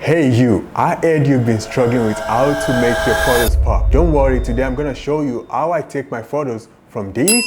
Hey you, I heard you've been struggling with how to make your photos pop. Don't worry, today I'm gonna show you how I take my photos from this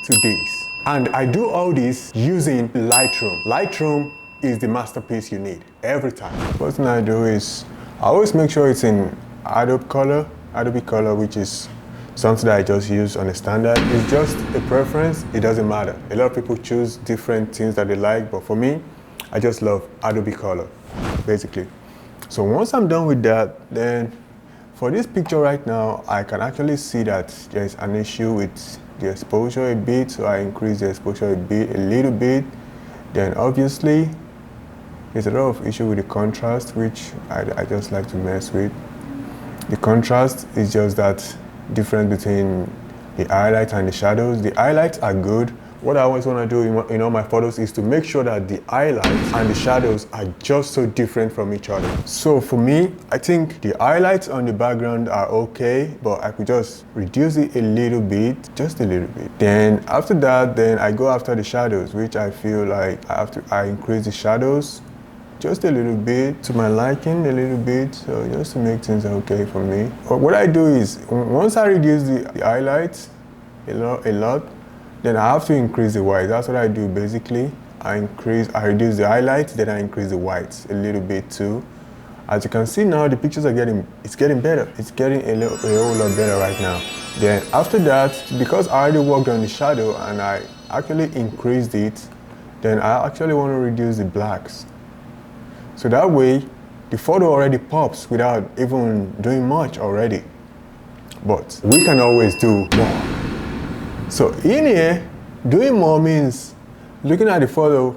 to this. And I do all this using Lightroom. Lightroom is the masterpiece you need every time. First thing I do is, I always make sure it's in Adobe Color, which is something that I just use on a standard. It's just a preference, it doesn't matter. A lot of people choose different things that they like, but for me, I just love Adobe Color, basically. So once I'm done with that, then for this picture right now, I can actually see that there's an issue with the exposure a bit, so I increase the exposure a little bit. Then obviously, there's a lot of issue with the contrast, which I just like to mess with. The contrast is just that difference between the highlights and the shadows. The highlights are good. What I always want to do in all my photos is to make sure that the highlights and the shadows are just so different from each other. So for me, I think the highlights on the background are okay, but I could just reduce it a little bit, just a little bit. Then after that, then I go after the shadows, which I feel like I increase the shadows just a little bit to my liking, a little bit, so just to make things okay for me. But what I do is, once I reduce the highlights a lot, then I have to increase the white. That's what I do basically. I reduce the highlights, then I increase the whites a little bit too. As you can see now, the pictures are getting better. It's getting a whole lot better right now. Then after that, because I already worked on the shadow and I actually increased it, then I actually want to reduce the blacks. So that way, the photo already pops without even doing much already. But we can always do more. So in here, doing more means looking at the photo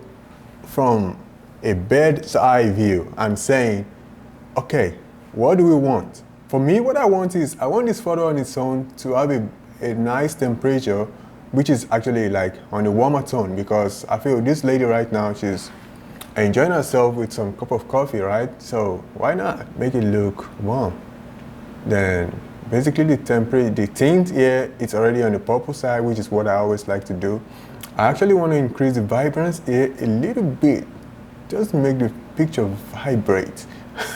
from a bird's eye view and saying, okay, what do we want? For me, what I want is, I want this photo on its own to have a nice temperature, which is actually like on the warmer tone, because I feel this lady right now, she's enjoying herself with some cup of coffee, right? So why not make it look warm? Then basically the tint here, it's already on the purple side, which is what I always like to do. I actually want to increase the vibrance here a little bit, just to make the picture vibrate.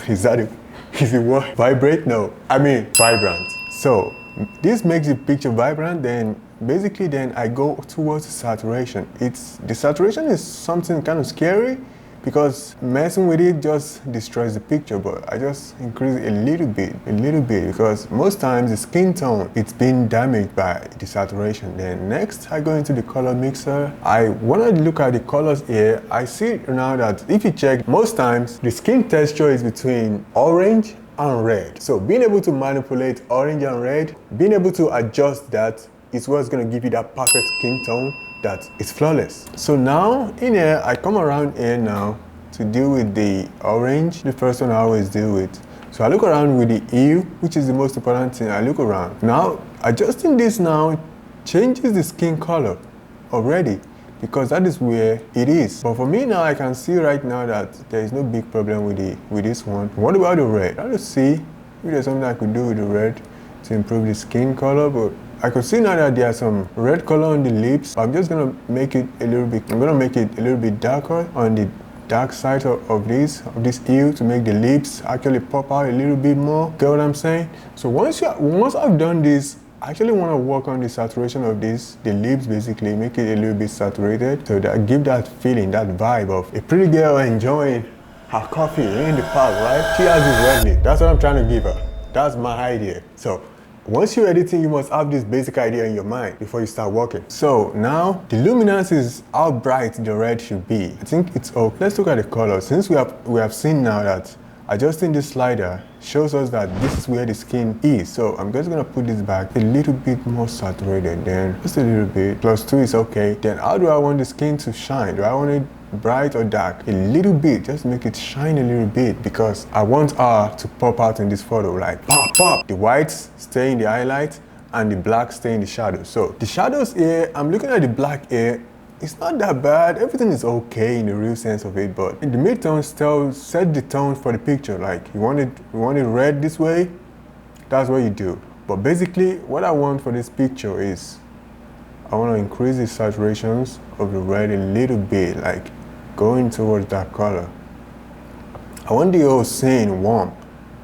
Is it what? Vibrate? No, I mean vibrant. So this makes the picture vibrant, then basically then I go towards the saturation. The saturation is something kind of scary, because messing with it just destroys the picture, but I just increase it a little bit, because most times the skin tone, it's been damaged by the saturation. Then next, I go into the color mixer. I want to look at the colors here. I see now that if you check, most times the skin texture is between orange and red. So being able to manipulate orange and red, being able to adjust that is what's going to give you that perfect skin tone that is flawless. So now in here, I come around here now to deal with the orange, the first one I always deal with. So I look around with the hue, which is the most important thing. I look around. Now adjusting this now changes the skin color already, because that is where it is. But for me now, I can see right now that there is no big problem with this one. What about the red? Let's see if there's something I could do with the red to improve the skin color, but I could see now that there's some red color on the lips. I'm just gonna make it a little bit darker on the dark side of this hue, to make the lips actually pop out a little bit more. Get what I'm saying? So once I've done this, I actually want to work on the saturation of the lips, basically make it a little bit saturated, so that give that feeling, that vibe of a pretty girl enjoying her coffee in the park, right? She has this red lip. That's what I'm trying to give her. That's my idea. So once you're editing, you must have this basic idea in your mind before you start working. So now the luminance is how bright the red should be. I think it's okay. Let's look at the color. Since we have seen now that adjusting this slider shows us that this is where the skin is. So I'm just gonna put this back a little bit more saturated, then just a little bit. +2 is okay. Then how do I want the skin to shine? Do I want it bright or dark? A little bit, just make it shine a little bit, because I want her to pop out in this photo, like pop, pop. The whites stay in the highlight and the black stay in the shadows. So the shadows here, I'm looking at the black here, it's not that bad. Everything is okay in the real sense of it, but the midtones set the tone for the picture. Like you want it red this way, that's what you do. But basically what I want for this picture is, I want to increase the saturations of the red a little bit, like going towards that color. I want the whole scene warm.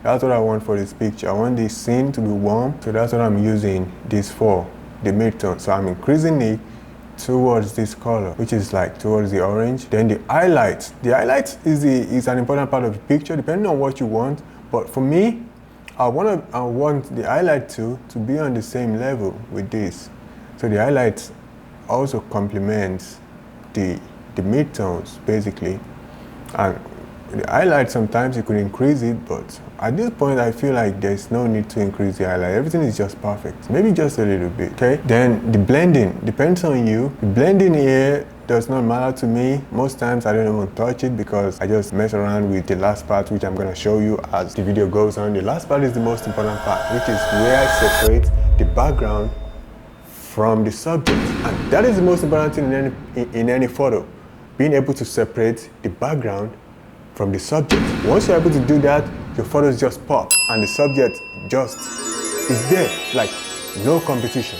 That's what I want for this picture. I want the scene to be warm, so that's what I'm using this for, the midtone. So I'm increasing it towards this color, which is like towards the orange. Then the highlights. The highlights is an important part of the picture, depending on what you want. But for me, I want the highlight to be on the same level with this. So the highlights also complements the midtones basically. And the highlight, sometimes you could increase it, but at this point I feel like there's no need to increase the highlight. Everything is just perfect. Maybe just a little bit, okay? Then the blending depends on you. The blending here does not matter to me. Most times I don't even touch it because I just mess around with the last part, which I'm going to show you as the video goes on. The last part is the most important part, which is where I separate the background from the subject. And that is the most important thing in any photo, being able to separate the background from the subject. Once you're able to do that, your photos just pop and the subject just is there, like no competition,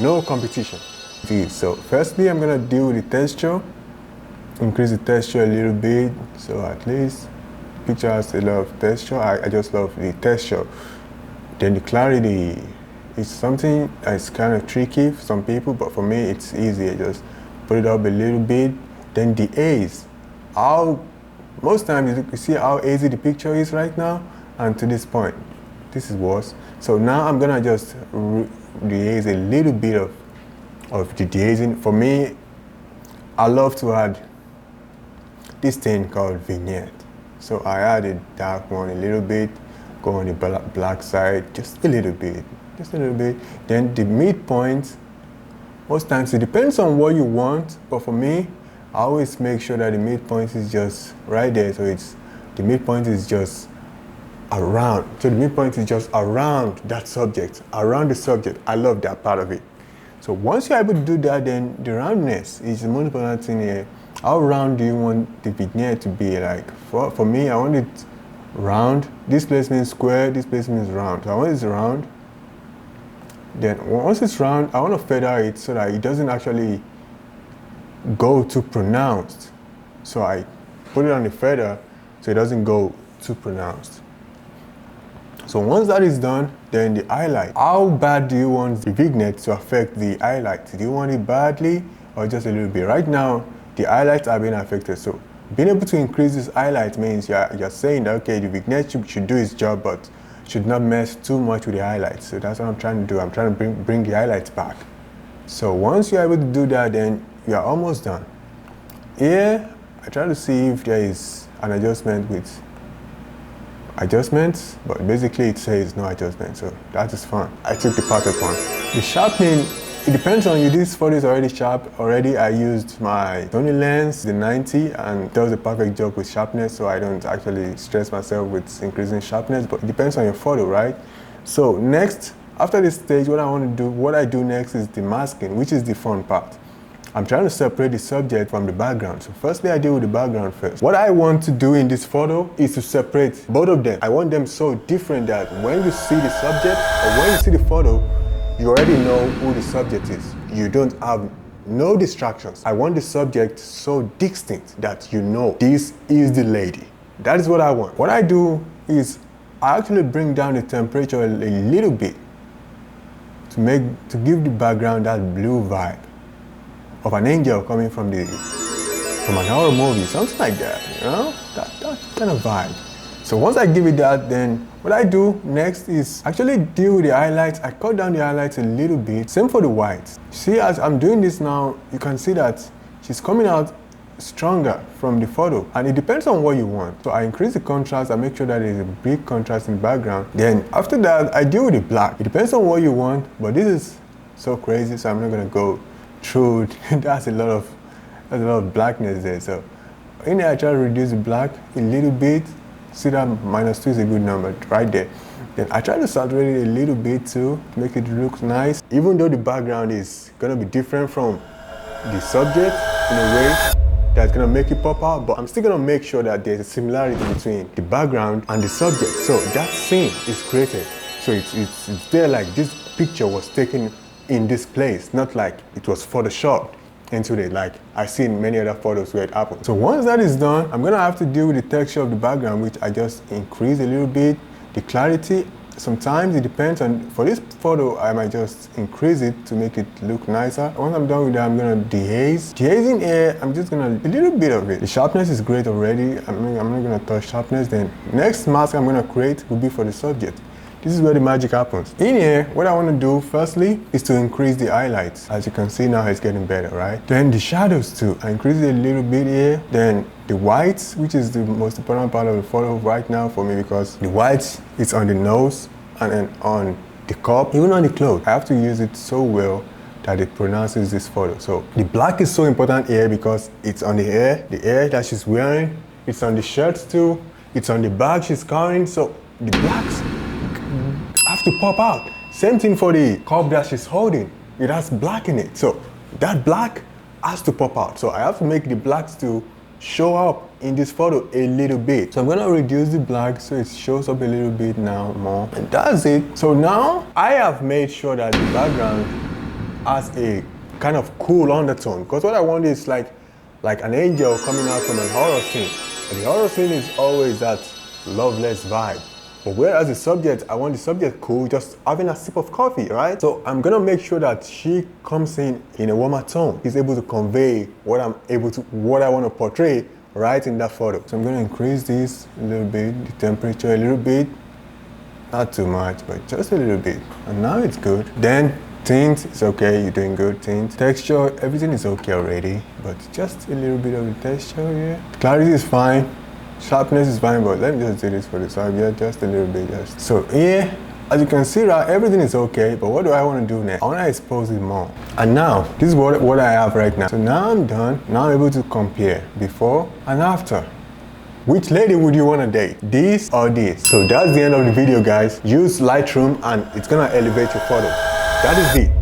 no competition. So firstly, I'm gonna deal with the texture, increase the texture a little bit, so at least picture has a lot of texture. I just love the texture. Then the clarity is something that's kind of tricky for some people, but for me it's easy. I just put it up a little bit. Then the haze, most times you see how hazy the picture is right now, and to this point, this is worse. So now I'm gonna just dehaze a little bit of the dehazing. For me, I love to add this thing called vignette. So I added dark one a little bit, go on the black side, just a little bit. Then the midpoint, most times it depends on what you want, but for me, I always make sure that the midpoint is just right there. So the midpoint is just around. So the midpoint is just around that subject, around the subject. I love that part of it. So once you're able to do that, then the roundness is the most important thing here. How round do you want the vignette to be? Like for me, I want it round. This place means square, this place means round. So I want it round. Then once it's round, I want to feather it so that it doesn't actually go too pronounced. So I put it on the feather so it doesn't go too pronounced. So once that is done, then the highlight. How bad do you want the vignette to affect the highlight? Do you want it badly or just a little bit? Right now, the highlights are being affected. So being able to increase this highlight means you're saying that, okay, the vignette should do its job, but should not mess too much with the highlights. So that's what I'm trying to do. I'm trying to bring the highlights back. So once you're able to do that, then you are almost done. Here, I try to see if there is an adjustment with adjustments, but basically it says no adjustment, so that is fine. I took the perfect one. The sharpening, it depends on you. This photo is already sharp. Already I used my Sony lens, the 90, and it does a perfect job with sharpness, so I don't actually stress myself with increasing sharpness, but it depends on your photo, right? So next, after this stage, what I do next is the masking, which is the fun part. I'm trying to separate the subject from the background. So firstly, I deal with the background first. What I want to do in this photo is to separate both of them. I want them so different that when you see the subject or when you see the photo, you already know who the subject is. You don't have no distractions. I want the subject so distinct that you know this is the lady. That is what I want. What I do is I actually bring down the temperature a little bit to give the background that blue vibe of an angel coming from an horror movie, something like that, you know, that kind of vibe. So once I give it that, then what I do next is actually deal with the highlights. I cut down the highlights a little bit. Same for the whites. See, as I'm doing this now, you can see that she's coming out stronger from the photo, and it depends on what you want. So I increase the contrast. I make sure that there's a big contrast in the background. Then after that, I deal with the black. It depends on what you want, but this is so crazy, so I'm not gonna go through. That's a lot of blackness there. So in here I try to reduce the black a little bit. See that -2 is a good number right there. Then I try to saturate it a little bit too, make it look nice. Even though the background is gonna be different from the subject in a way that's gonna make it pop out, but I'm still gonna make sure that there's a similarity between the background and the subject. So that scene is created. So it's there, like this picture was taken in this place, not like it was photoshopped. into it, like I've seen many other photos where it happens. So once that is done, I'm gonna have to deal with the texture of the background, which I just increase a little bit. The clarity, sometimes it depends on, for this photo, I might just increase it to make it look nicer. Once I'm done with that, I'm gonna dehaze. Dehazing here, I'm just gonna, a little bit of it. The sharpness is great already. I'm not gonna touch sharpness. Then next mask I'm gonna create will be for the subject. This is where the magic happens. In here, what I want to do firstly is to increase the highlights. As you can see now, it's getting better, right? Then the shadows too. I increase it a little bit here. Then the whites, which is the most important part of the photo right now for me, because the whites is on the nose and then on the cup, even on the clothes. I have to use it so well that it pronounces this photo. So the black is so important here because it's on the hair that she's wearing, it's on the shirt too, it's on the bag she's carrying. So the blacks have to pop out. Same thing for the cup that she's holding. It has black in it. So that black has to pop out. So I have to make the blacks to show up in this photo a little bit. So I'm gonna reduce the black so it shows up a little bit now more. And that's it. So now I have made sure that the background has a kind of cool undertone. Because what I want is like an angel coming out from a horror scene. And the horror scene is always that loveless vibe. But whereas the subject, I want the subject cool, just having a sip of coffee, right? So I'm gonna make sure that she comes in a warmer tone. Is able to convey what I want to portray right in that photo. So I'm gonna increase this a little bit, the temperature a little bit, not too much, but just a little bit. And now it's good. Then tint, it's okay, you're doing good. Tint, texture, everything is okay already, but just a little bit of the texture here. Clarity is fine. Sharpness is fine, but let me just do this for the subject, just a little bit. Just so here, as you can see, right, everything is okay, but what do I want to do next? I want to expose it more. And now, this is what I have right now. So now I'm done. Now I'm able to compare before and after. Which lady would you want to date? This or this? So that's the end of the video, guys. Use Lightroom and it's gonna elevate your photo. That is it.